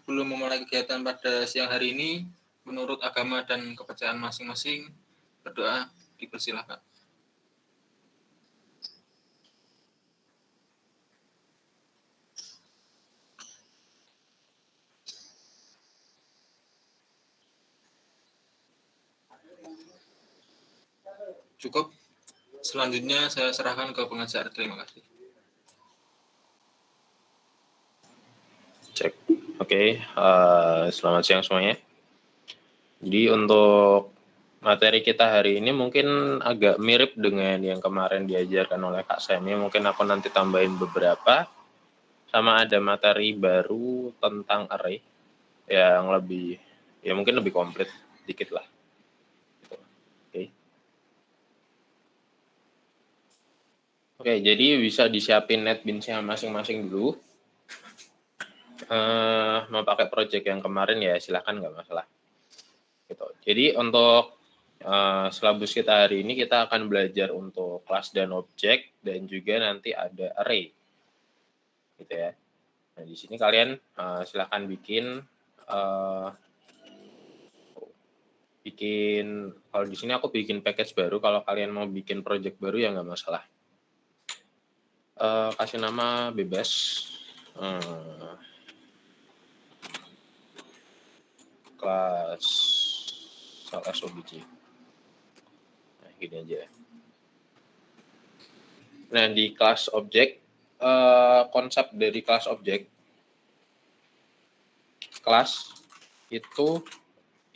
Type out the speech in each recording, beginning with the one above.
sebelum memulai kegiatan pada siang hari ini, menurut agama dan kepercayaan masing-masing, berdoa dipersilahkan. Cukup. Selanjutnya saya serahkan ke pengajar. Terima kasih. Cek. Oke, selamat siang semuanya. Jadi untuk materi kita hari ini mungkin agak mirip dengan yang kemarin diajarkan oleh Kak Semi. Mungkin aku nanti tambahin beberapa. Sama ada materi baru tentang array yang lebih, ya mungkin lebih komplit dikit lah. Oke, jadi bisa disiapin NetBeans-nya masing-masing dulu. Mau pakai project yang kemarin ya silahkan, nggak masalah. Gitu. Jadi untuk silabus kita hari ini kita akan belajar untuk kelas dan objek dan juga nanti ada array, gitu ya. Nah di sini kalian silahkan bikin kalau di sini aku bikin package baru. Kalau kalian mau bikin project baru ya nggak masalah. Kasih nama bebas. Kelas SOBJ. Nah, gini aja. Nah, di kelas objek, konsep dari kelas objek, kelas itu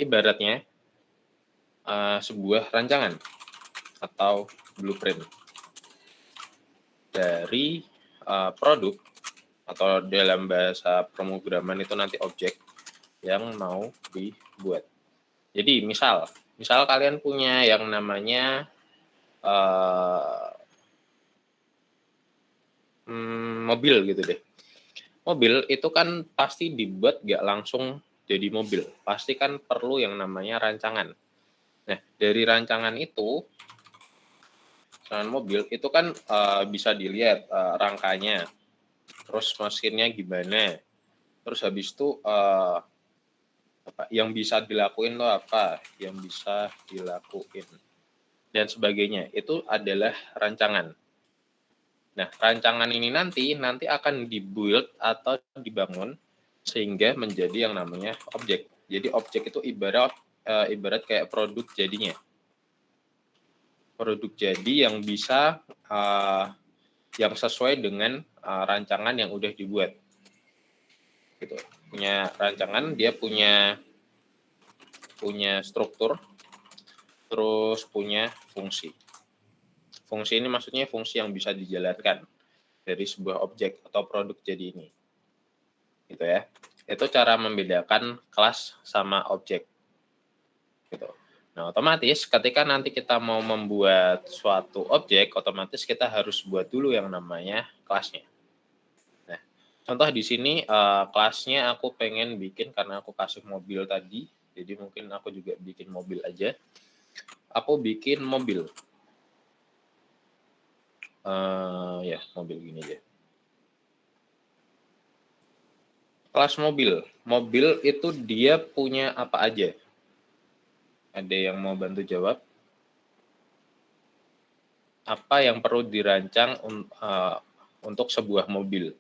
ibaratnya sebuah rancangan atau blueprint dari produk, atau dalam bahasa pemrograman itu nanti objek yang mau dibuat. Jadi misal kalian punya yang namanya mobil gitu deh. Mobil itu kan pasti dibuat nggak langsung jadi mobil. Pasti kan perlu yang namanya rancangan. Nah, dari rancangan itu, rancangan mobil itu kan bisa dilihat rangkanya, terus mesinnya gimana, terus habis itu yang bisa dilakuin lo apa, yang bisa dilakuin, dan sebagainya. Itu adalah rancangan. Nah, rancangan ini nanti akan dibuild atau dibangun sehingga menjadi yang namanya objek. Jadi objek itu ibarat kayak produk jadinya. Produk jadi yang bisa yang sesuai dengan rancangan yang udah dibuat. Gitu. Punya rancangan, dia punya struktur, terus punya fungsi. Fungsi ini maksudnya fungsi yang bisa dijalankan dari sebuah objek atau produk jadi ini. Gitu ya. Itu cara membedakan kelas sama objek. Gitu. Nah, otomatis ketika nanti kita mau membuat suatu objek, otomatis kita harus buat dulu yang namanya kelasnya. Nah, contoh di sini kelasnya aku pengen bikin karena aku kasih mobil tadi, jadi mungkin aku juga bikin mobil aja. Aku bikin mobil. Ya, mobil gini aja. Kelas mobil. Mobil itu dia punya apa aja? Ada yang mau bantu jawab? Apa yang perlu dirancang untuk sebuah mobil?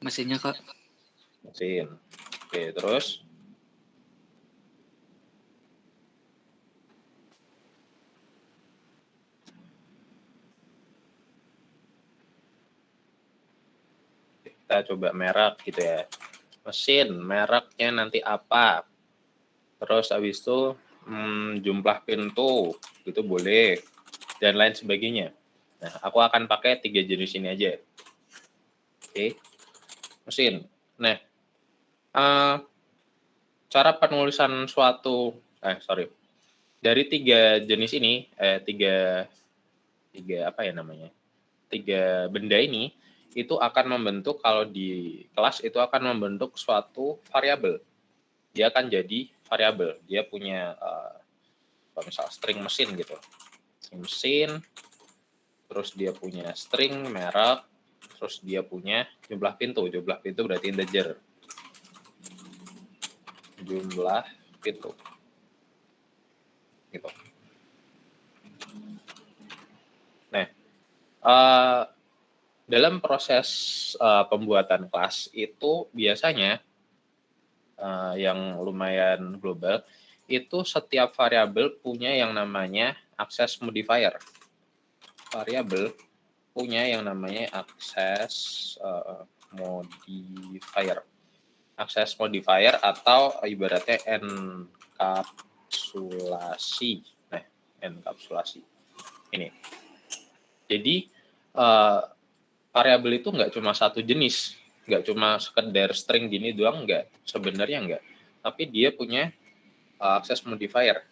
Mesinnya, Kak. Mesin. Oke, terus? Kita coba merek gitu ya. Mesin, mereknya nanti apa? Terus habis itu jumlah pintu, itu boleh. Dan lain sebagainya. Nah, aku akan pakai 3 jenis ini aja. Oke. Mesin. Nah, cara penulisan suatu, dari 3 jenis ini, 3 apa ya namanya? 3 benda ini, itu akan membentuk, kalau di kelas itu akan membentuk suatu variabel. Dia akan jadi variabel. Dia punya misal string mesin gitu. Mesin, terus dia punya string, merek, terus dia punya jumlah pintu. Jumlah pintu berarti integer. Jumlah pintu. Gitu. Nah, dalam proses pembuatan kelas itu biasanya yang lumayan global, itu setiap variabel punya yang namanya access modifier. Variabel punya yang namanya access modifier. Access modifier atau ibaratnya enkapsulasi. Nah, enkapsulasi. Ini. Jadi, variabel itu nggak cuma satu jenis. Nggak cuma sekedar string gini doang, nggak. Sebenarnya nggak. Tapi dia punya access modifier.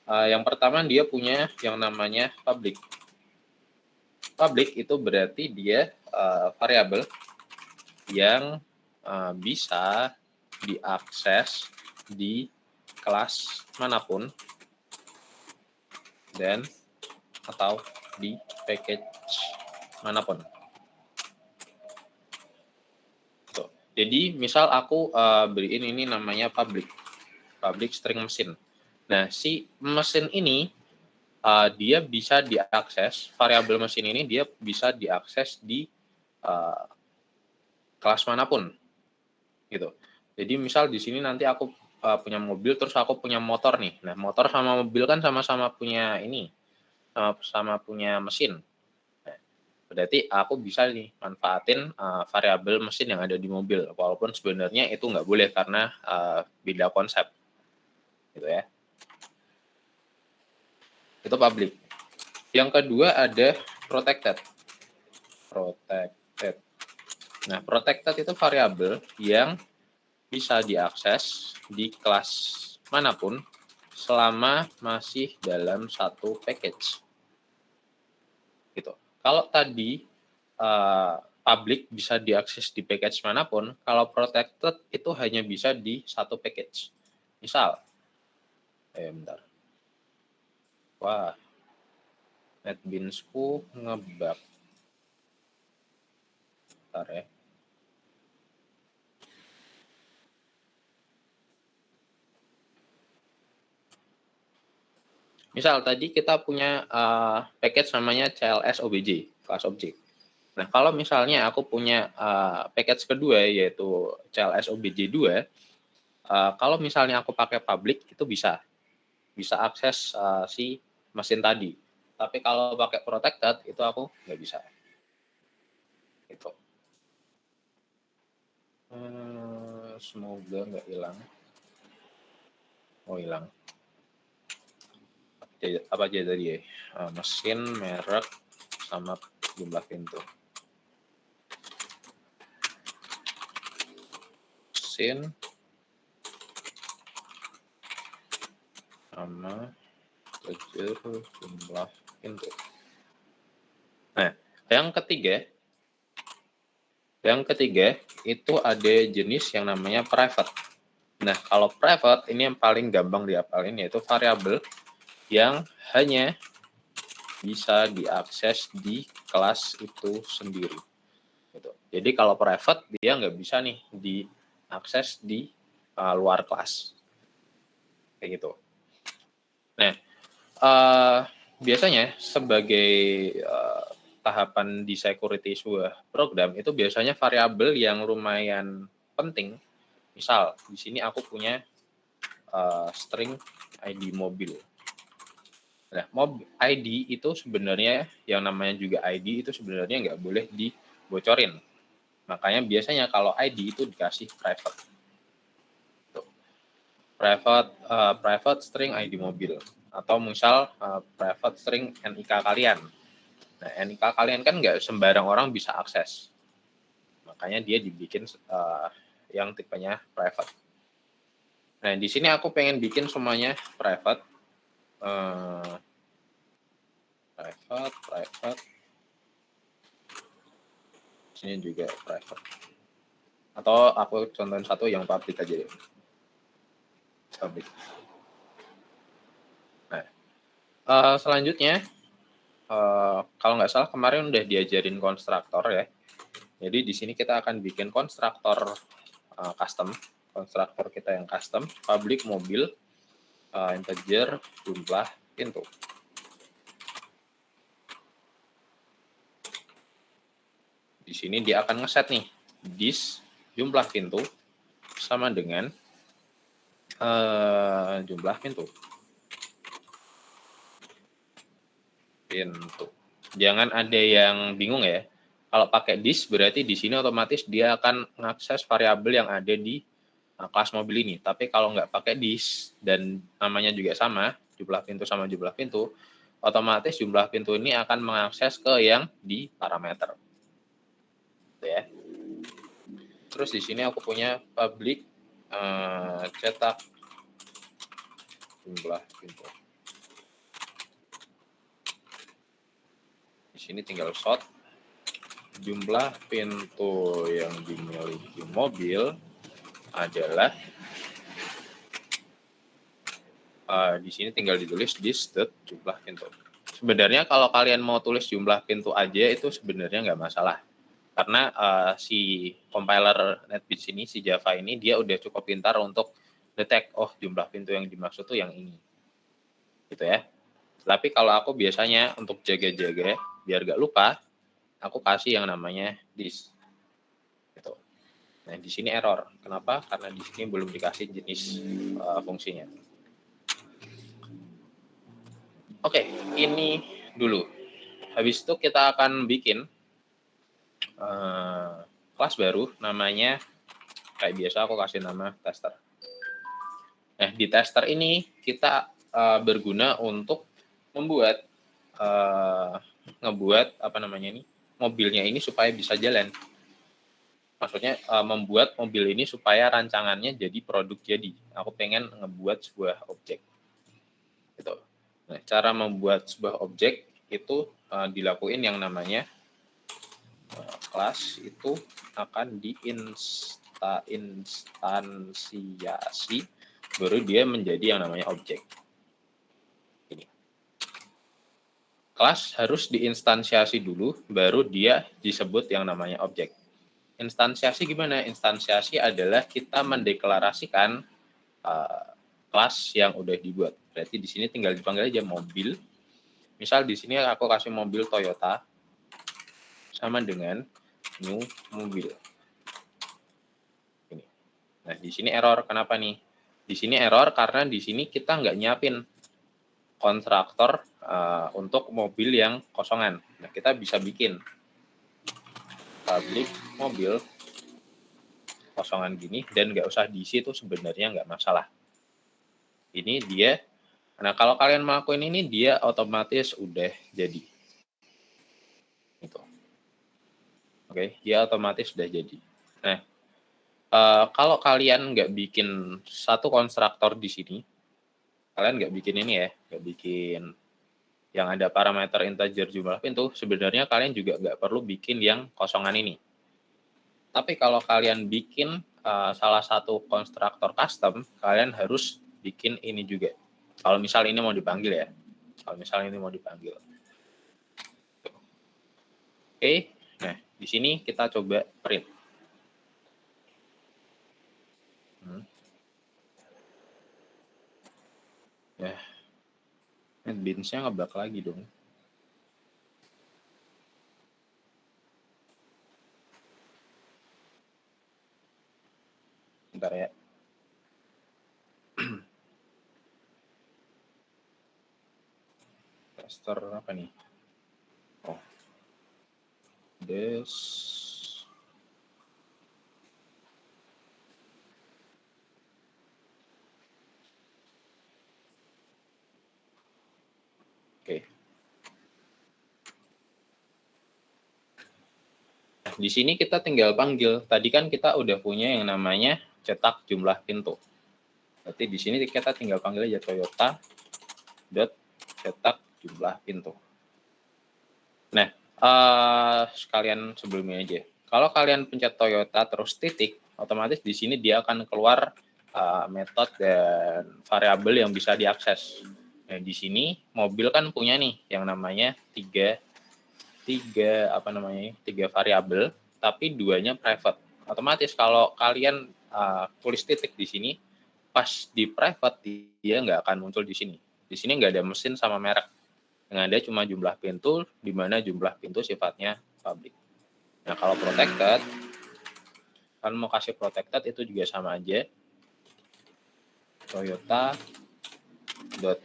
Yang pertama dia punya yang namanya public. Public itu berarti dia variabel yang bisa diakses di kelas manapun dan atau di package manapun. Tuh. Jadi misal aku beriin ini namanya public string mesin. Nah, si mesin ini dia bisa diakses, variabel mesin ini dia bisa diakses di kelas manapun, gitu. Jadi misal di sini nanti aku punya mobil, terus aku punya motor nih. Nah, motor sama mobil kan sama-sama punya ini, sama punya mesin. Nah, berarti aku bisa nih manfaatin variabel mesin yang ada di mobil, walaupun sebenarnya itu nggak boleh karena beda konsep, gitu ya. Itu public. Yang kedua ada protected. Nah, protected itu variabel yang bisa diakses di kelas manapun selama masih dalam satu package. Gitu. Kalau tadi public bisa diakses di package manapun, kalau protected itu hanya bisa di satu package. Misal, bentar. Wah, NetBeans-ku ngebug. Bentar ya. Misal tadi kita punya package namanya CLS OBJ, class object. Nah, kalau misalnya aku punya package kedua yaitu CLS OBJ 2, kalau misalnya aku pakai public itu bisa akses si mesin tadi. Tapi kalau pakai protected itu aku nggak bisa. Gitu. Semoga nggak hilang. Oh, hilang. Apa aja tadi ya? Mesin, merek, sama jumlah pintu. Mesin, sama jumlah pintu. Nah, yang ketiga itu ada jenis yang namanya private. Nah, kalau private ini yang paling gampang diapalin yaitu variabel yang hanya bisa diakses di kelas itu sendiri. Gitu. Jadi kalau private dia nggak bisa nih diakses di luar kelas. Kayak gitu. Nah, biasanya sebagai tahapan di security sebuah program itu biasanya variabel yang lumayan penting. Misal di sini aku punya string ID mobil. Nah, ID itu sebenarnya yang namanya juga ID itu sebenarnya nggak boleh dibocorin. Makanya biasanya kalau ID itu dikasih private. Tuh. Private string ID mobil atau misal private string NIK kalian. Nah, NIK kalian kan nggak sembarang orang bisa akses. Makanya dia dibikin yang tipenya private. Nah, di sini aku pengen bikin semuanya private. Private. Sini juga private. Atau aku contohin satu yang public aja deh. Public. Nah, selanjutnya kalau nggak salah kemarin udah diajarin konstruktor ya. Jadi di sini kita akan bikin konstruktor custom, konstruktor kita yang custom, public mobil, integer, jumlah pintu. Di sini dia akan ngeset nih, this jumlah pintu sama dengan jumlah pintu. Jangan ada yang bingung ya. Kalau pakai this berarti di sini otomatis dia akan mengakses variabel yang ada di kelas mobil ini. Tapi kalau nggak pakai this dan namanya juga sama, jumlah pintu sama jumlah pintu, otomatis jumlah pintu ini akan mengakses ke yang di parameter. Ya. Terus di sini aku punya public cetak jumlah pintu. Di sini tinggal short jumlah pintu yang dimiliki mobil adalah di sini tinggal ditulis this jumlah pintu. Sebenarnya kalau kalian mau tulis jumlah pintu aja itu sebenarnya nggak masalah. Karena si compiler NetBeans ini, si Java ini, dia udah cukup pintar untuk detect, oh jumlah pintu yang dimaksud tuh yang ini. Gitu ya. Tapi kalau aku biasanya untuk jaga-jaga, biar nggak lupa, aku kasih yang namanya this. Gitu. Nah, di sini error. Kenapa? Karena di sini belum dikasih jenis fungsinya. Oke, ini dulu. Habis itu kita akan bikin kelas baru, namanya kayak biasa aku kasih nama tester. Nah, di tester ini kita berguna untuk membuat mobilnya ini supaya bisa jalan. Maksudnya membuat mobil ini supaya rancangannya jadi produk jadi. Aku pengen ngebuat sebuah objek. Gitu. Nah, cara membuat sebuah objek itu dilakuin yang namanya kelas itu akan diinstansiasi, baru dia menjadi yang namanya objek. Ini. Kelas harus diinstansiasi dulu, baru dia disebut yang namanya objek. Instansiasi gimana? Instansiasi adalah kita mendeklarasikan kelas yang udah dibuat. Berarti di sini tinggal dipanggil aja mobil. Misal di sini aku kasih mobil Toyota sama dengan new mobil. Ini. Nah, di sini error. Kenapa nih? Di sini error karena di sini kita nggak nyiapin konstruktor untuk mobil yang kosongan. Nah, kita bisa bikin public mobil kosongan gini dan nggak usah diisi itu sebenarnya nggak masalah. Ini dia. Nah, kalau kalian melakukan ini, dia otomatis udah jadi. Gitu. Oke, dia otomatis sudah jadi. Nah, kalau kalian nggak bikin satu konstruktor di sini, kalian nggak bikin ini ya, nggak bikin yang ada parameter integer jumlah pintu, sebenarnya kalian juga nggak perlu bikin yang kosongan ini. Tapi kalau kalian bikin salah satu konstruktor custom, kalian harus bikin ini juga. Kalau misal ini mau dipanggil ya, kalau misal ini mau dipanggil. Oke, nah di sini kita coba print. Ya, NetBeans-nya ngebug lagi dong. Bentar ya. Tester apa nih? Oh, this. Oke. Nah, di sini kita tinggal panggil. Tadi kan kita udah punya yang namanya cetak jumlah pintu. Berarti di sini kita tinggal panggil aja Toyota dot cetak jumlah pintu. Nah, sekalian sebelumnya aja. Kalau kalian pencet Toyota terus titik, otomatis di sini dia akan keluar metode dan variabel yang bisa diakses. Nah, di sini mobil kan punya nih yang namanya tiga variabel, tapi duanya private. Otomatis kalau kalian tulis titik di sini, pas di private dia nggak akan muncul di sini. Di sini nggak ada mesin sama merek. Yang ada cuma jumlah pintu, di mana jumlah pintu sifatnya public. Nah, kalau protected, kan mau kasih protected itu juga sama aja. Toyota dot.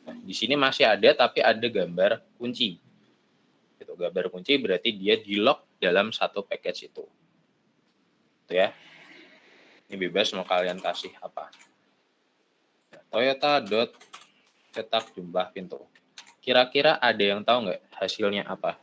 Nah, di sini masih ada tapi ada gambar kunci. Itu gambar kunci berarti dia di lock dalam satu package itu. Itu ya. Ini bebas mau kalian kasih apa. Toyota dot cetak jumlah pintu. Kira-kira ada yang tahu nggak hasilnya apa?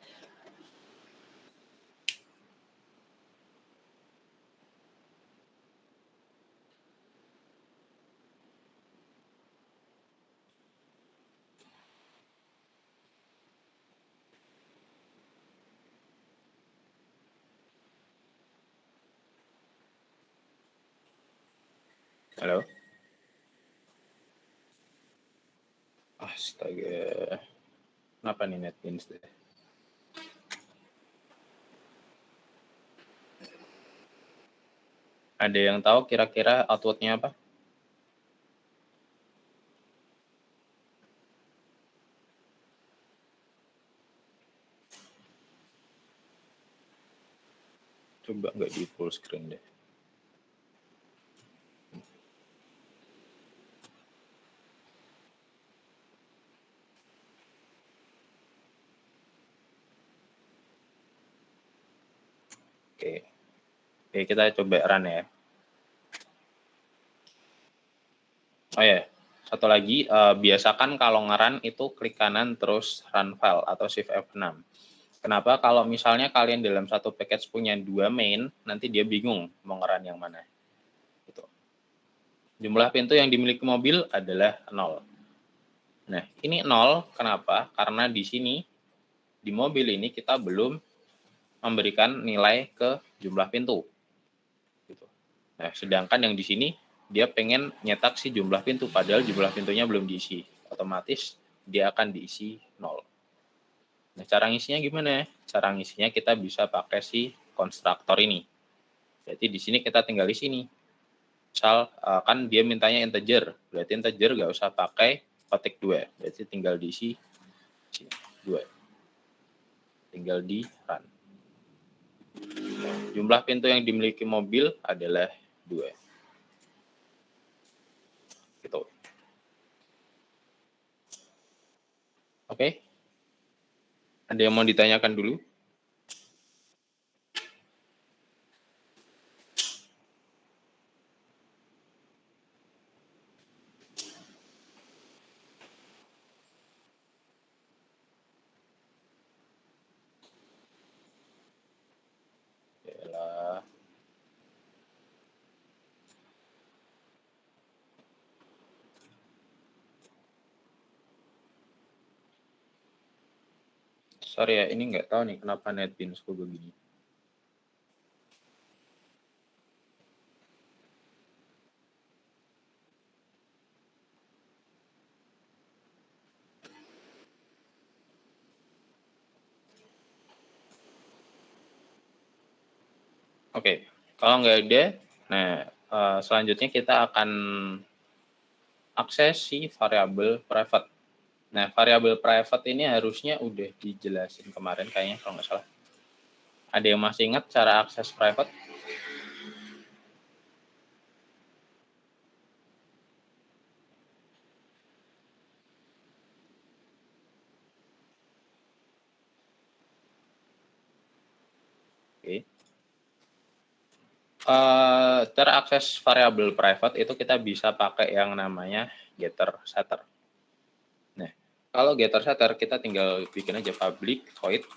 Halo? Astaga. Kenapa nih NetBeans deh? Ada yang tahu kira-kira output-nya apa? Coba nggak di full screen deh. Oke. Oke, kita coba run ya. Oh ya, satu lagi, biasakan kalau nge-run itu klik kanan terus run file atau shift F6. Kenapa? Kalau misalnya kalian dalam satu package punya dua main, nanti dia bingung mau nge-run yang mana. Gitu. Jumlah pintu yang dimiliki mobil adalah 0. Nah, ini 0, kenapa? Karena di sini, di mobil ini kita belum memberikan nilai ke jumlah pintu. Gitu. Nah, sedangkan yang di sini, dia pengen nyetak si jumlah pintu, padahal jumlah pintunya belum diisi. Otomatis dia akan diisi 0. Nah, cara ngisinya gimana? Cara ngisinya kita bisa pakai si konstruktor ini. Jadi di sini kita tinggal di sini. Misal kan dia mintanya integer, berarti integer nggak usah pakai ketik 2, berarti tinggal diisi 2. Tinggal di run. Jumlah pintu yang dimiliki mobil adalah 2. Gitu. Oke. Ada yang mau ditanyakan dulu? Yalah. Sorry ya, ini nggak tahu nih kenapa NetBeans kok begini. Oke, kalau nggak ada, nah selanjutnya kita akan akses si variabel private. Nah, variabel private ini harusnya udah dijelasin kemarin kayaknya kalau nggak salah. Ada yang masih ingat cara akses private? Oke. Cara akses variabel private itu kita bisa pakai yang namanya getter setter. Nah, kalau getter setter kita tinggal bikin aja public void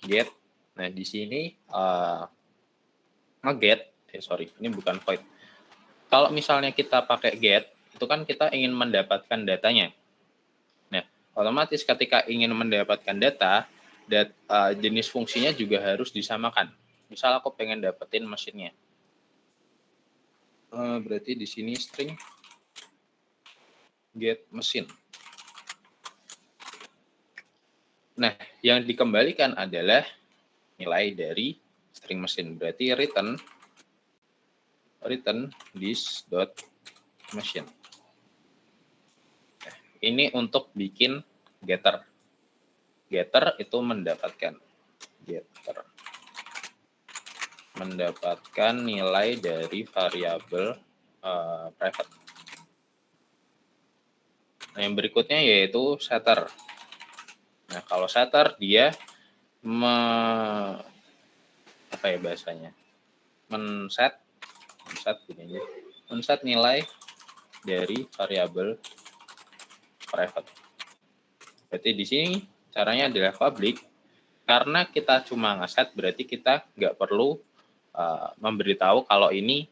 get. Nah, di sini nge-get, ini bukan void. Kalau misalnya kita pakai get, itu kan kita ingin mendapatkan datanya. Nah, otomatis ketika ingin mendapatkan data, jenis fungsinya juga harus disamakan. Misal aku pengen dapetin mesinnya. Berarti di sini string get mesin. Nah, yang dikembalikan adalah nilai dari string mesin. Berarti return this.machine. Nah, ini untuk bikin getter. Getter itu mendapatkan nilai dari variabel private. Nah, yang berikutnya yaitu setter. Nah, kalau setter dia apa ya bahasanya? Men-set nilai dari variabel private. Berarti di sini caranya adalah public. Karena kita cuma ngeset, berarti kita nggak perlu memberitahu kalau ini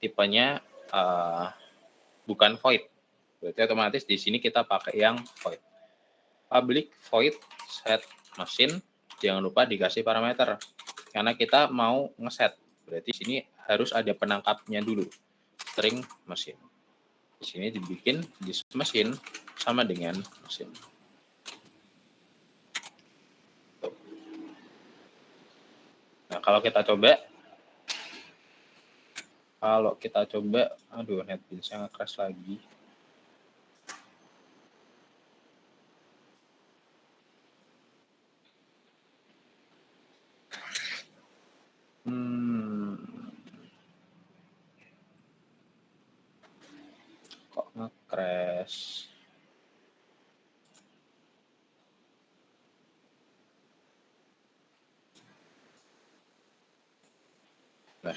tipenya bukan void. Berarti otomatis di sini kita pakai yang void. Public void set machine, jangan lupa dikasih parameter. Karena kita mau ngeset, berarti di sini harus ada penangkapnya dulu, string machine. Di sini dibikin this machine sama dengan mesin. Nah, kalau kita coba, aduh, NetBeans-nya nge-crash lagi. Kok nge-crash? Nah,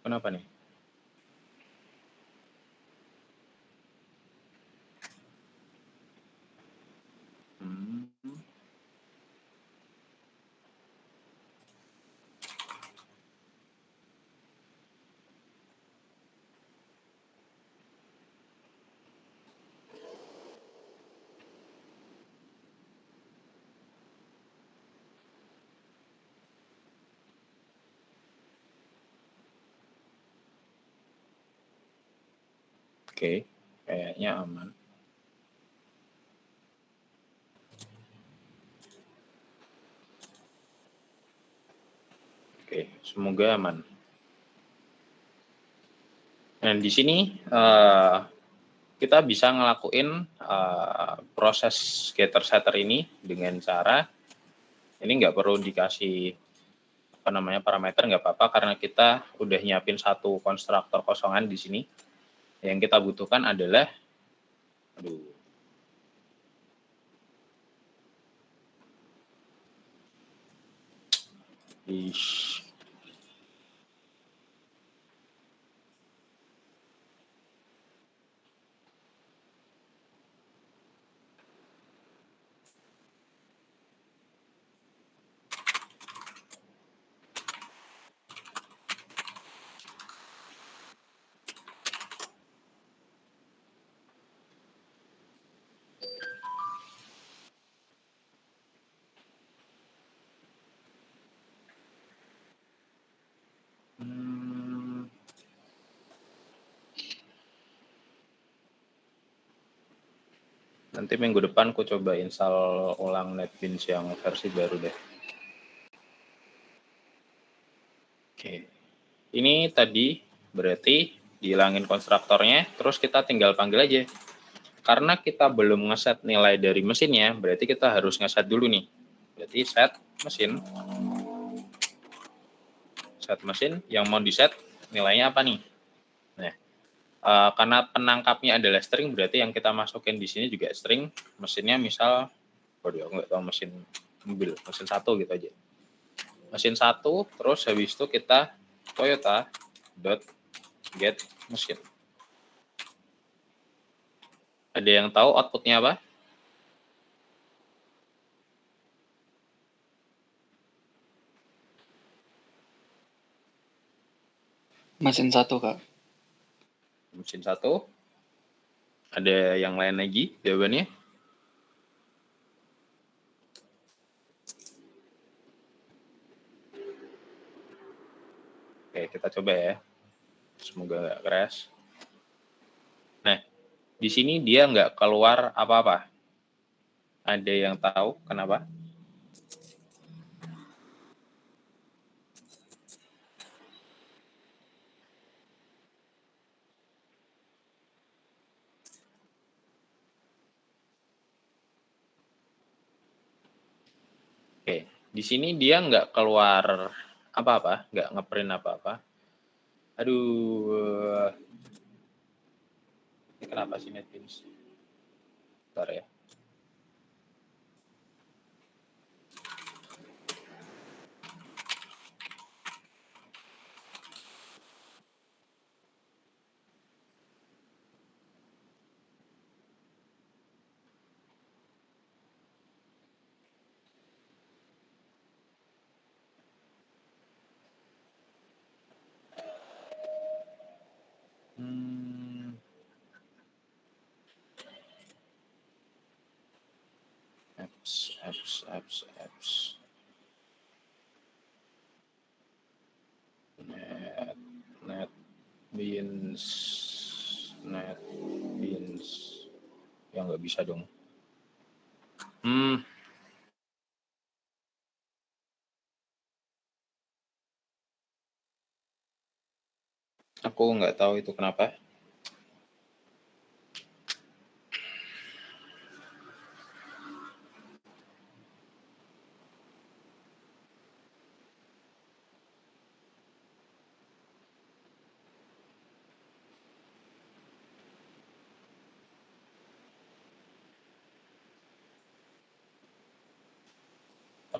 kenapa nih? Oke, kayaknya aman. Oke, semoga aman. Nah, di sini kita bisa ngelakuin proses getter setter ini dengan cara ini nggak perlu dikasih parameter, nggak apa-apa karena kita udah nyiapin satu konstruktor kosongan di sini. Yang kita butuhkan adalah nanti minggu depan aku coba install ulang NetBeans yang versi baru deh. Oke. Ini tadi berarti dihilangin konstruktornya, terus kita tinggal panggil aja. Karena kita belum ngeset nilai dari mesinnya, berarti kita harus ngeset dulu nih. Berarti set mesin yang mau diset nilainya apa nih? Nah, karena penangkapnya adalah string, berarti yang kita masukin di sini juga string. Mesinnya misal, nggak tahu mesin mobil, mesin 1 gitu aja. Mesin 1, terus habis itu kita Toyota.get mesin. Ada yang tahu outputnya apa? Mesin 1, Kak. Mesin 1. Ada yang lain lagi jawabannya? Oke, kita coba ya. Semoga nggak crash. Nah, di sini dia nggak keluar apa-apa. Ada yang tahu kenapa? Oke, di sini dia nggak keluar apa-apa, nggak ngeprint apa-apa. Aduh, ini kenapa sih NetBeans? Bentar ya. Apps. NetBeans. Ya nggak bisa dong. Aku nggak tahu itu kenapa.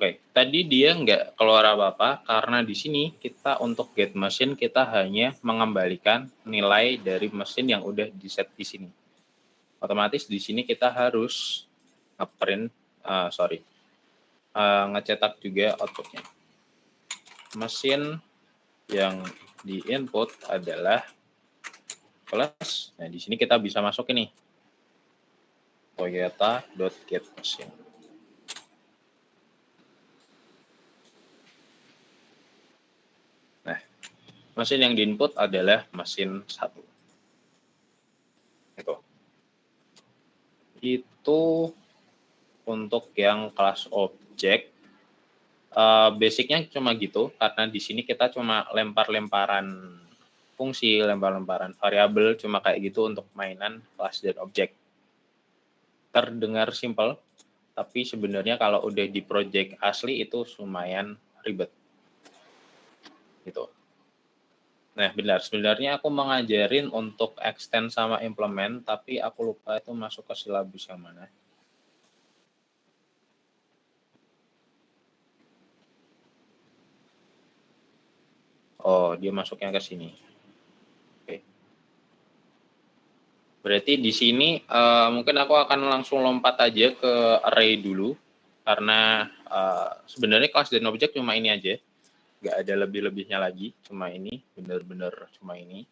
Oke, tadi dia nggak keluar apa-apa karena di sini kita untuk get machine kita hanya mengembalikan nilai dari mesin yang udah di set di sini. Otomatis di sini kita harus ngeprint, ngecetak juga outputnya. Mesin yang di input adalah plus. Nah, di sini kita bisa masukin nih Toyota.getMachine. Nah, mesin yang diinput adalah mesin 1. Itu untuk yang kelas objek. Basicnya cuma gitu, karena di sini kita cuma lempar-lemparan fungsi, lempar-lemparan variabel, cuma kayak gitu untuk mainan kelas dan objek. Terdengar simpel, tapi sebenarnya kalau udah di project asli itu lumayan ribet. Gitu. Nah, benar. Sebenarnya aku mau ngajarin untuk extend sama implement, tapi aku lupa itu masuk ke silabus yang mana. Oh, dia masuknya ke sini. Oke. Berarti di sini mungkin aku akan langsung lompat aja ke array dulu, karena sebenarnya kelas dan objek cuma ini aja. Nggak ada lebih-lebihnya lagi, cuma ini, benar-benar cuma ini.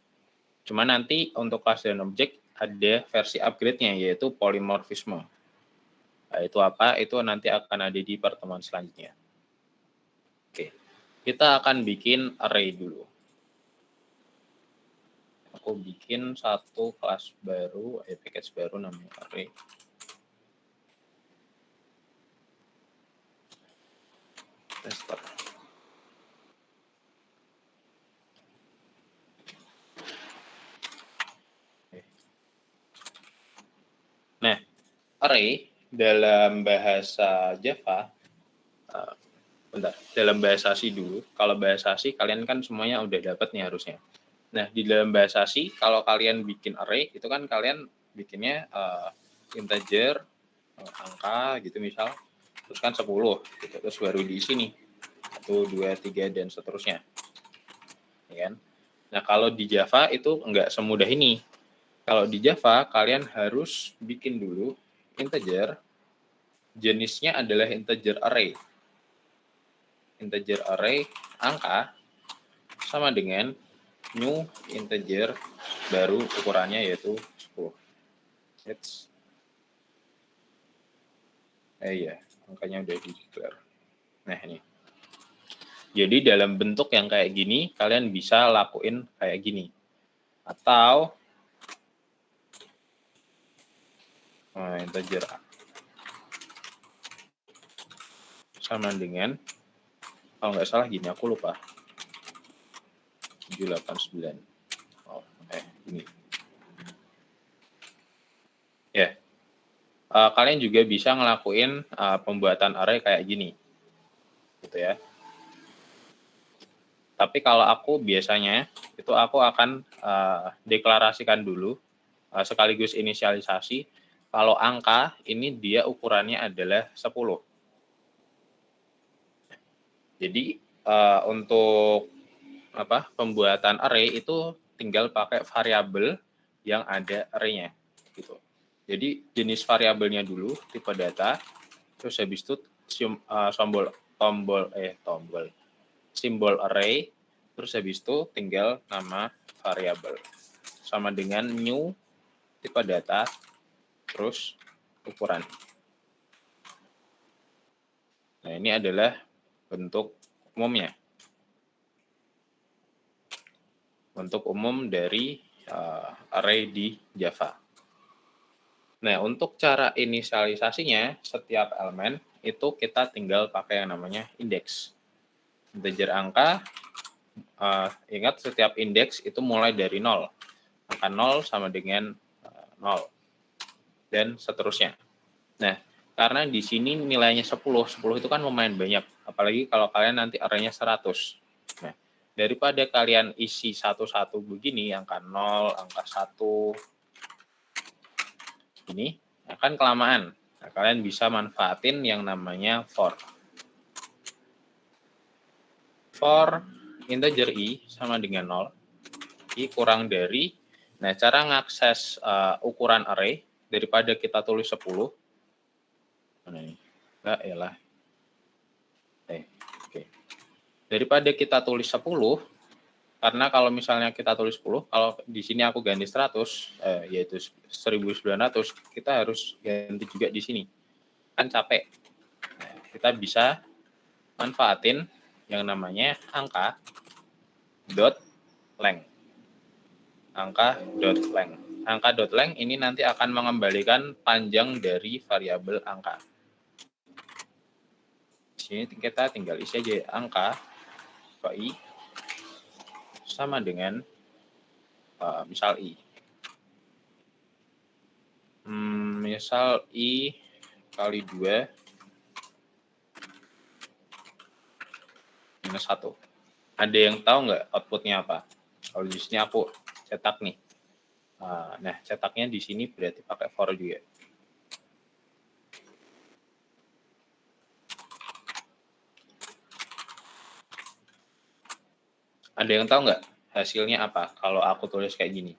Cuma nanti untuk kelas dan objek ada versi upgrade-nya, yaitu polymorphisme. Nah, itu apa? Itu nanti akan ada di pertemuan selanjutnya. Oke, kita akan bikin array dulu. Aku bikin satu kelas baru, package baru namanya array. Tester. Nah, array dalam bahasa Java, dalam bahasa C dulu. Kalau bahasa C kalian kan semuanya udah dapat nih harusnya. Nah, di dalam bahasa C kalau kalian bikin array itu kan kalian bikinnya integer, angka gitu misal, terus kan 10 gitu, terus baru diisi nih 1, 2, 3 dan seterusnya. Ya kan? Nah, kalau di Java itu enggak semudah ini. Kalau di Java, kalian harus bikin dulu integer, jenisnya adalah integer array. Integer array angka sama dengan new integer baru ukurannya yaitu 10. Iya, angkanya udah di declare. Nah, ini. Jadi dalam bentuk yang kayak gini, kalian bisa lakuin kayak gini. Atau integer sama dengan, kalau nggak salah gini, aku lupa. 789. Ini. Ya. Kalian juga bisa ngelakuin pembuatan array kayak gini. Gitu ya. Tapi kalau aku biasanya itu aku akan deklarasikan dulu sekaligus inisialisasi kalau angka ini dia ukurannya adalah 10. Jadi untuk pembuatan array itu tinggal pakai variabel yang ada array-nya gitu. Jadi jenis variabelnya dulu tipe data, terus habis itu simbol array, terus habis itu tinggal nama variabel. Sama dengan new tipe data, terus ukuran. Nah, ini adalah bentuk umumnya. Bentuk umum dari array di Java. Nah, untuk cara inisialisasinya, setiap elemen itu kita tinggal pakai yang namanya indeks. Integer angka, ingat setiap indeks itu mulai dari 0. Angka 0 sama dengan 0. Dan seterusnya. Nah, karena di sini nilainya 10 itu kan lumayan banyak. Apalagi kalau kalian nanti array-nya 100. Nah, daripada kalian isi satu-satu begini, angka 0, angka 1, ini akan kelamaan. Nah, kalian bisa manfaatin yang namanya for. For integer i sama dengan 0. I kurang dari. Nah, cara ngakses ukuran array daripada kita tulis 10. Mana ini? Enggak, yalah. Oke. Daripada kita tulis 10, karena kalau misalnya kita tulis 10, kalau di sini aku ganti 100, yaitu 1900, kita harus ganti juga di sini. Kan capek. Nah, kita bisa manfaatin yang namanya angka dot length. Angka dot length. Angka dot length ini nanti akan mengembalikan panjang dari variabel angka. Di sini kita tinggal isi aja angka i sama dengan misal i. Misal i kali 2 minus 1. Ada yang tahu nggak outputnya apa? Kalau di sini aku cetak nih. Nah, cetaknya di sini berarti pakai for juga. Ada yang tahu nggak hasilnya apa kalau aku tulis kayak gini?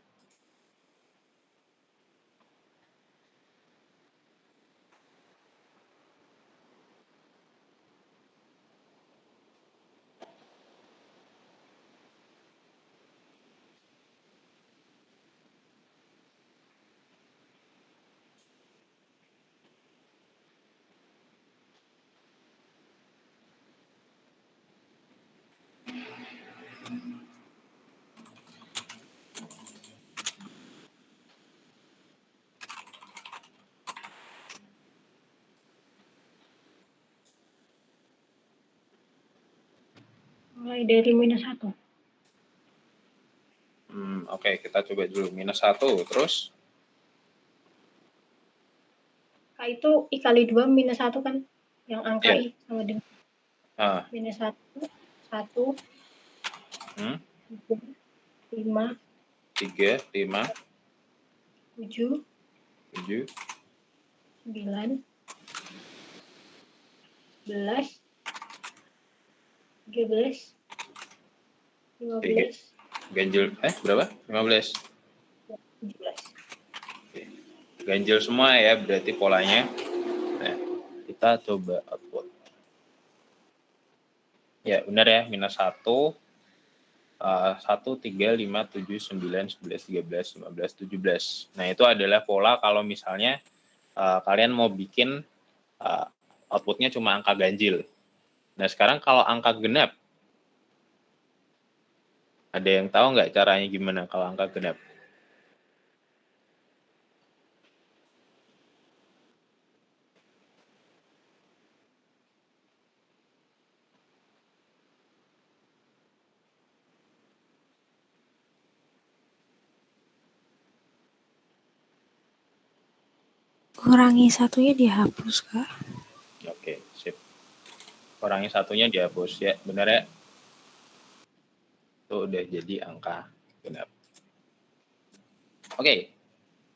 Mulai dari minus 1. Oke, kita coba dulu. Minus 1, terus? Itu I kali 2 minus 1 kan? Yang angka I sama dengan minus 1, 1, 5, 3, 5, 7, 7, 9, 11, 13, 15, ganjil, berapa? 15? 17. Ganjil semua ya, berarti polanya. Nah, kita coba output. Ya, benar ya, minus 1, 1, 3, 5, 7, 9, 11, 13, 15, 17. Nah, itu adalah pola kalau misalnya kalian mau bikin outputnya cuma angka ganjil. Nah, sekarang kalau angka genap, Ada yang tahu nggak caranya gimana kalau angka genap? Kurangi satunya dihapus, Kak. Oke, sip. Kurangi satunya dihapus ya, benar ya? Itu udah jadi angka genap. Oke,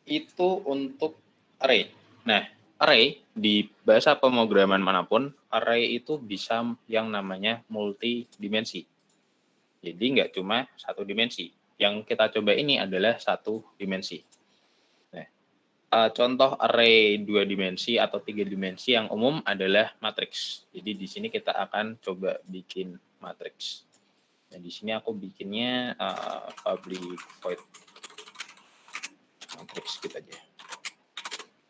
itu untuk array. Nah, array di bahasa pemrograman manapun, array itu bisa yang namanya multidimensi. Jadi nggak cuma satu dimensi. Yang kita coba ini adalah satu dimensi. Nah, contoh array 2 dimensi atau 3 dimensi yang umum adalah matriks. Jadi di sini kita akan coba bikin matriks. Nah, di sini aku bikinnya public void matriks gitu aja.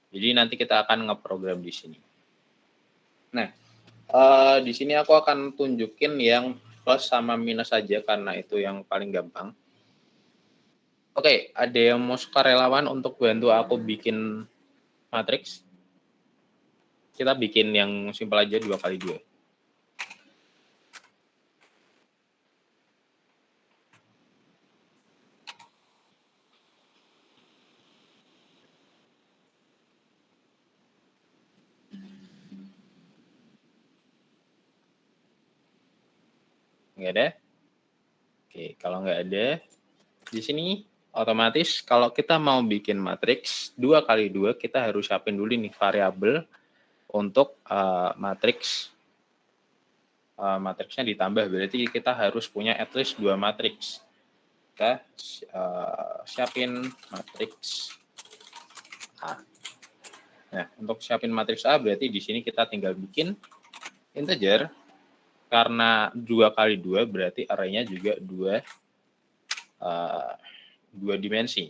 Jadi nanti kita akan ngeprogram di sini. Nah, di sini aku akan tunjukin yang plus sama minus saja karena itu yang paling gampang. Oke, ada yang mau sukarelawan untuk bantu aku bikin matriks? Kita bikin yang simpel aja 2x2. Nggak ada? Oke, kalau nggak ada, di sini otomatis kalau kita mau bikin matriks 2x2, kita harus siapin dulu nih variabel untuk matriks. Matriksnya ditambah, berarti kita harus punya at least 2 matriks. Kita siapin matriks A. Nah, untuk siapin matriks A berarti di sini kita tinggal bikin integer. Karena 2x2 berarti array-nya juga 2 dimensi.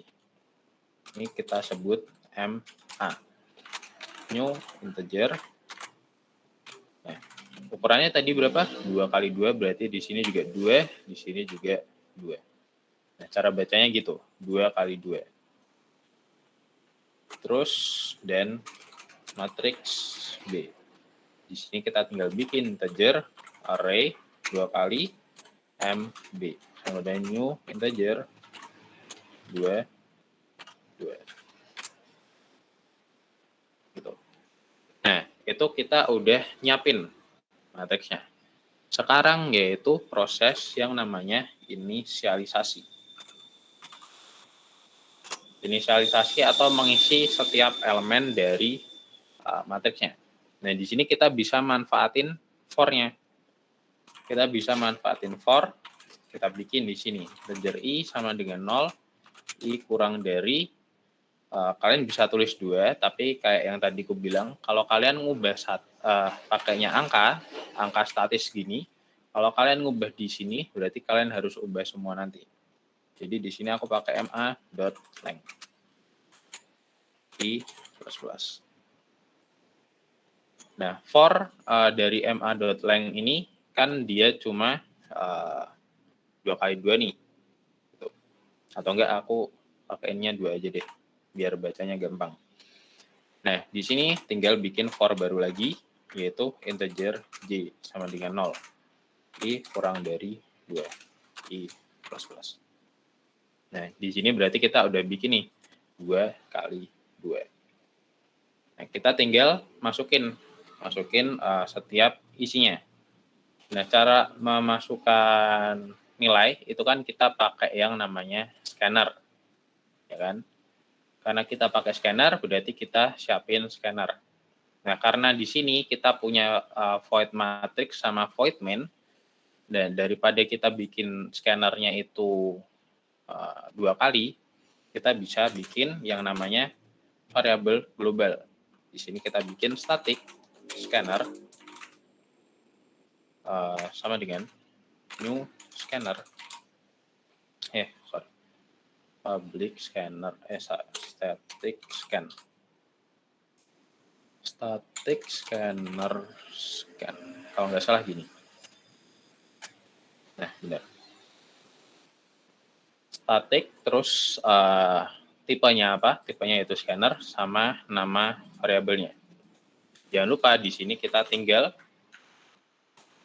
Ini kita sebut MA. New integer. Nah, ukurannya tadi berapa? 2x2 berarti di sini juga 2, di sini juga 2. Nah, cara bacanya gitu, 2x2. Terus dan matriks B. Di sini kita tinggal bikin integer array 2 kali MB. Kemudian new integer 2. Gitu. Nah, itu kita udah nyiapin matriksnya. Sekarang yaitu proses yang namanya inisialisasi. Inisialisasi atau mengisi setiap elemen dari matriksnya. Nah, di sini kita bisa manfaatin for-nya. Kita bisa manfaatin for, kita bikin di sini. Integer i sama dengan 0, i kurang dari, kalian bisa tulis 2, tapi kayak yang tadi aku bilang, kalau kalian ngubah pakainya angka statis gini, kalau kalian ngubah di sini, berarti kalian harus ubah semua nanti. Jadi di sini aku pakai ma.length. I plus. Nah, for dari ma.length ini kan dia cuma 2x2 nih. Gitu. Atau enggak aku pakainya 2 aja deh, biar bacanya gampang. Nah, di sini tinggal bikin for baru lagi, yaitu integer j sama dengan 0. I kurang dari 2. I plus. Nah, di sini berarti kita udah bikin nih 2 kali 2. Nah, kita tinggal masukin setiap isinya. Nah, cara memasukkan nilai itu kan kita pakai yang namanya scanner, ya kan? Karena kita pakai scanner, berarti kita siapin scanner. Nah, karena di sini kita punya void matrix sama void main, dan daripada kita bikin scannernya itu 2 kali, kita bisa bikin yang namanya variabel global. Di sini kita bikin static scanner sama dengan new scanner. Public scanner, static scan. Static scanner scan. Kalau nggak salah gini. Nah, benar. static, terus tipenya apa? Tipenya itu scanner sama nama variabelnya. Jangan lupa di sini kita tinggal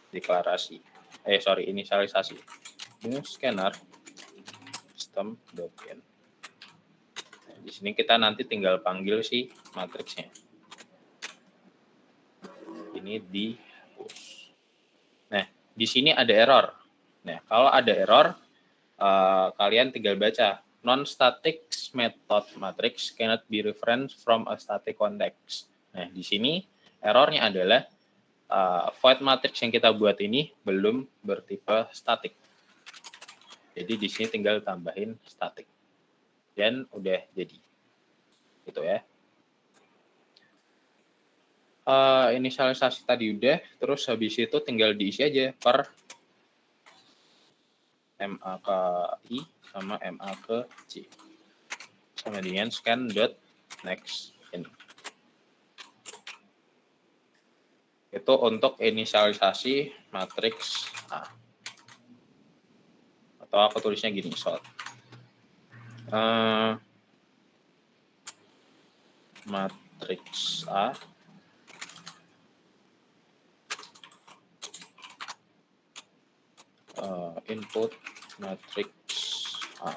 inisialisasi. New scanner system.in. Di sini kita nanti tinggal panggil si matriksnya. Ini dihapus. Nah, di sini ada error. Nah, kalau ada error, kalian tinggal baca non-static method matrix cannot be referenced from a static context. Nah, di sini errornya adalah void matrix yang kita buat ini belum bertipe static. Jadi di sini tinggal tambahin static. Dan udah jadi. Gitu ya. Inisialisasi tadi udah, terus habis itu tinggal diisi aja per MA ke I sama MA ke J. Sama dengan scan.next ini. Itu untuk inisialisasi matriks A. Atau aku tulisnya gini, sort. Matriks A input matriks A.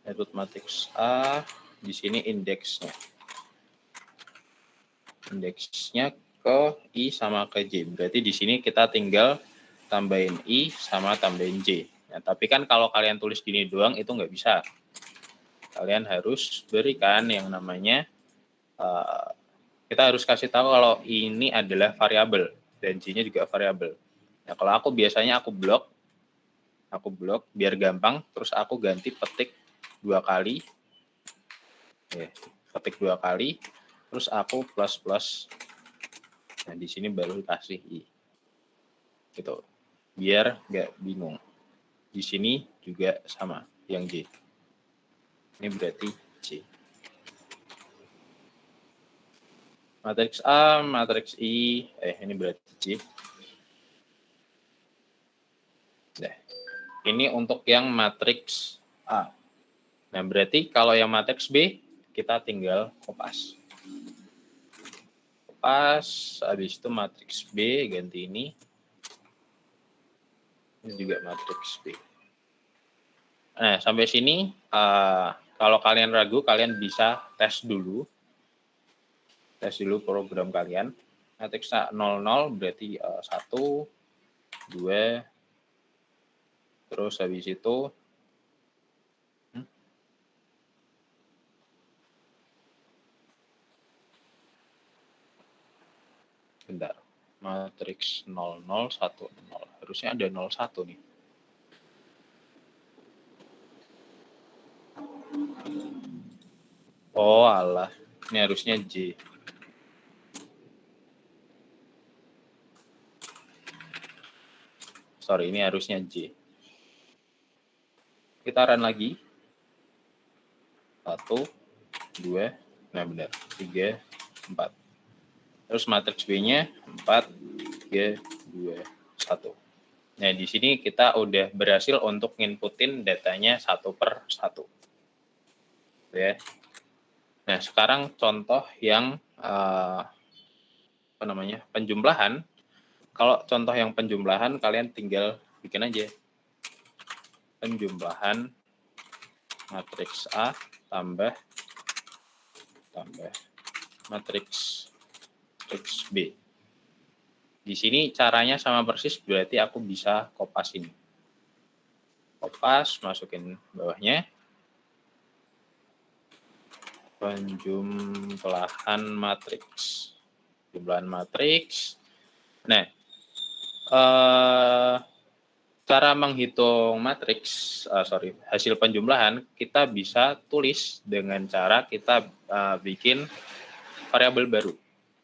Input matriks A di sini indeksnya. Indeksnya ke I sama ke J. Berarti di sini kita tinggal tambahin I sama tambahin J. Nah, tapi kan kalau kalian tulis gini doang itu nggak bisa. Kalian harus berikan yang namanya kita harus kasih tahu kalau ini adalah variabel dan J-nya juga variabel. Nah, kalau aku biasanya aku blok biar gampang, terus aku ganti petik 2 kali. Petik 2 kali, terus aku plus. Nah, di sini baru kasih I. Gitu. Biar nggak bingung. Di sini juga sama yang J. Ini berarti J. Matriks A, matriks I, ini berarti J. Nah, ini untuk yang matriks A. Nah, berarti kalau yang matriks B, kita tinggal kopas. Kopas, habis itu matriks B, ganti ini. Ini juga matriks B. Nah, sampai sini, kalau kalian ragu, kalian bisa tes dulu. Tes dulu program kalian. Matriks A 00 berarti 1, 2, terus habis itu bentar. Matriks 00, 10. Harusnya ada 01 nih. Oh, alah. Ini harusnya J. Sorry, ini harusnya J. Kita run lagi. 1, 2, nah benar. 3, 4. Terus matriks B-nya 4, 3, 2, 1. Nah, di sini kita udah berhasil untuk nginputin datanya 1/1. Ya. Nah, sekarang contoh yang penjumlahan. Kalau contoh yang penjumlahan, kalian tinggal bikin aja penjumlahan matriks A tambah matriks B. Di sini caranya sama persis, berarti aku bisa kopas ini. Kopas, masukin bawahnya. Penjumlahan matriks. Jumlahan matriks. Nah, cara menghitung matriks, hasil penjumlahan, kita bisa tulis dengan cara kita bikin variabel baru.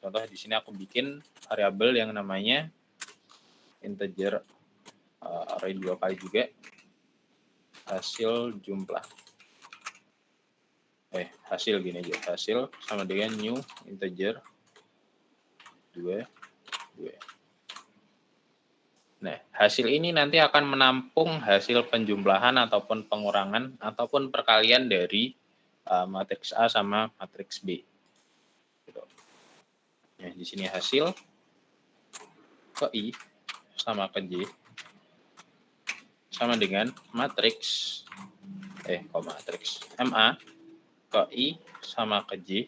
Contoh di sini aku bikin variabel yang namanya integer array 2 kali juga hasil jumlah. Hasil gini aja, hasil sama dengan new integer 2. Nah, hasil ini nanti akan menampung hasil penjumlahan ataupun pengurangan ataupun perkalian dari matriks A sama matriks B. Gitu. Nah, di sini hasil ke I sama ke J sama dengan matriks MA ke I sama ke J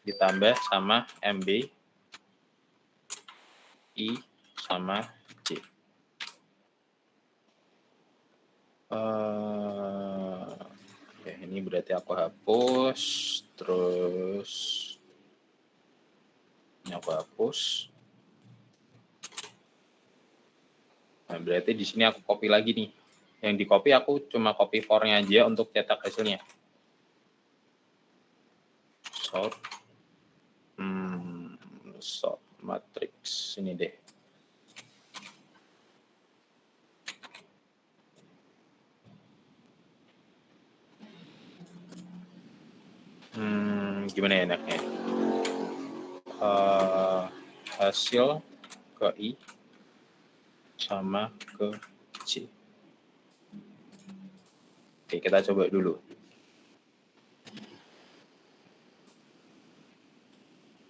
ditambah sama MB I sama J. Oke, ini berarti aku hapus, terus ini aku hapus. Nah, berarti di sini aku copy lagi nih. Yang di copy aku cuma copy for-nya aja untuk cetak hasilnya. Sort matrix ini deh. Gimana ya enaknya? Hasil ke I sama ke C. Oke, kita coba dulu.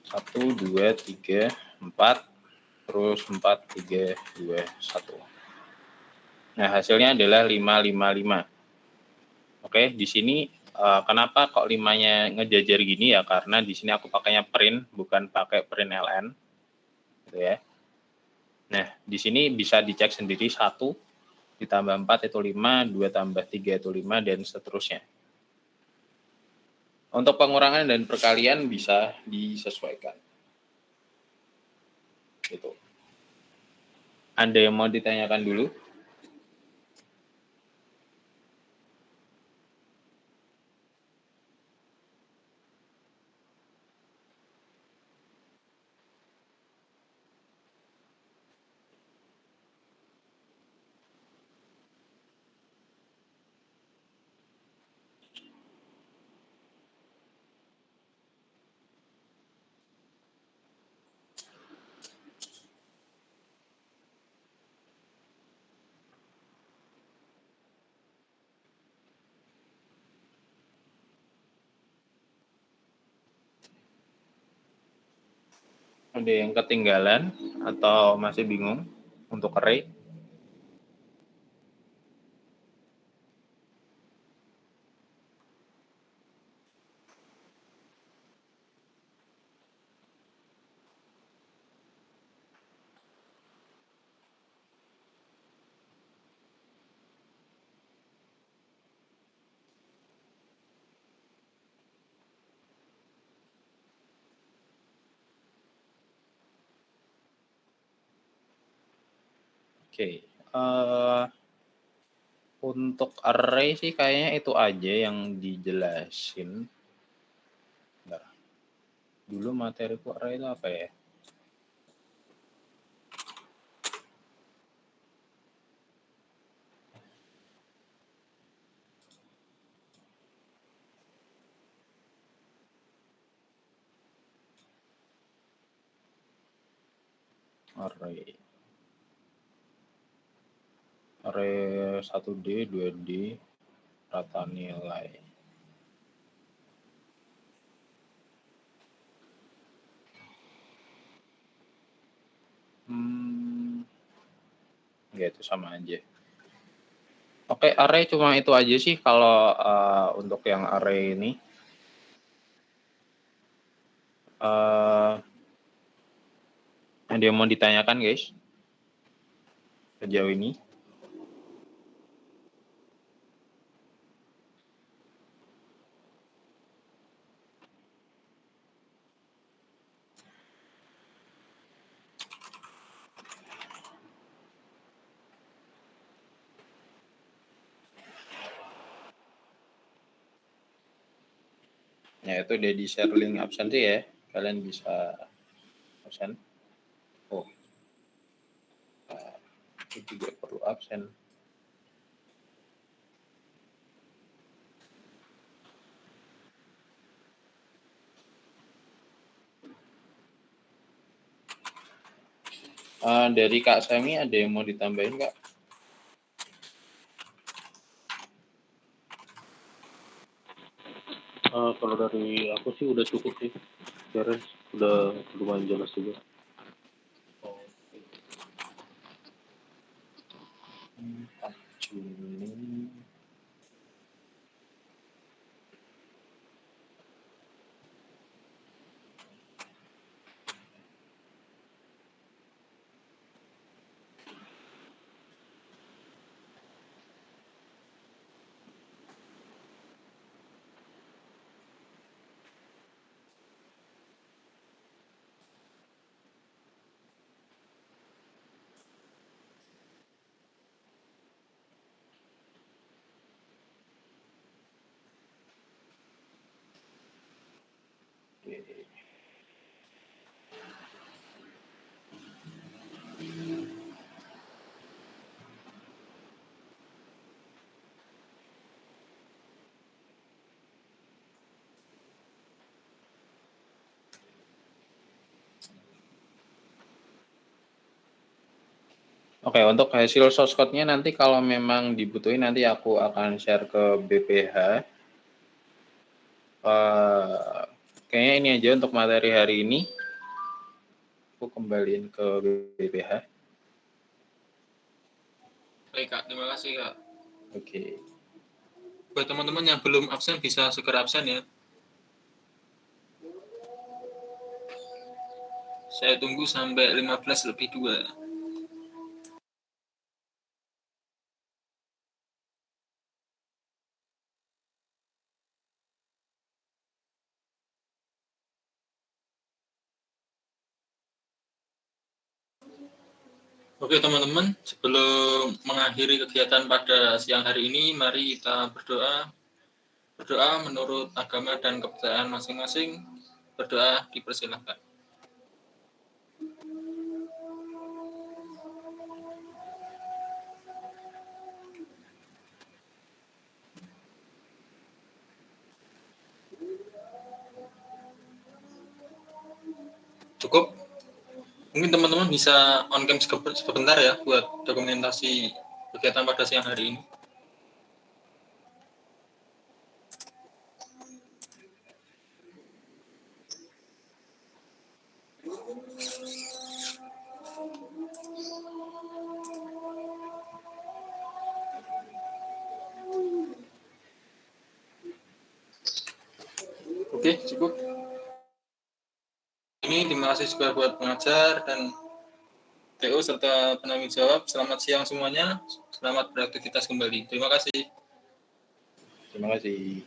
1, 2, 3, 4, terus 4, 3, 2, 1. Nah, hasilnya adalah 5, 5, 5. Oke, di sini kenapa kok 5-nya ngejajar gini ya? Karena di sini aku pakainya print, bukan pakai print ln. Gitu ya. Nah, di sini bisa dicek sendiri 1 ditambah 4 itu 5, 2 tambah 3 itu 5, dan seterusnya. Untuk pengurangan dan perkalian bisa disesuaikan. Gitu. Ada yang mau ditanyakan dulu? Ada yang ketinggalan atau masih bingung untuk array? Oke, untuk array sih kayaknya itu aja yang dijelasin. Bentar. Dulu materiku array itu apa ya? Array 1D, 2D, rata nilai. Ya itu sama aja. Oke, array cuma itu aja sih kalau untuk yang array ini. Ada yang mau ditanyakan guys? Sejauh ini? Ya itu udah di share link absen sih ya. Kalian bisa absen. Oh. Itu juga perlu absen. Dari Kak Semi ada yang mau ditambahin, Kak? Kalau dari aku sih udah cukup sih, beres, udah lumayan jelas juga. Juni. Oke, untuk hasil source code-nya nanti kalau memang dibutuhin nanti aku akan share ke BPH. Kayaknya ini aja untuk materi hari ini. Aku kembaliin ke BPH. Baik Kak, terima kasih Kak. Oke. Buat teman-teman yang belum absen bisa segera absen ya. Saya tunggu sampai 15:02. Oke teman-teman, sebelum mengakhiri kegiatan pada siang hari ini, mari kita berdoa. Berdoa menurut agama dan kepercayaan masing-masing. Berdoa dipersilahkan. Cukup? Mungkin teman-teman bisa on cam sebentar ya buat dokumentasi kegiatan pada siang hari ini. Oke, cukup. Ini terima kasih juga buat pengajar dan PO serta penanggung jawab. Selamat siang semuanya. Selamat beraktivitas kembali. Terima kasih. Terima kasih.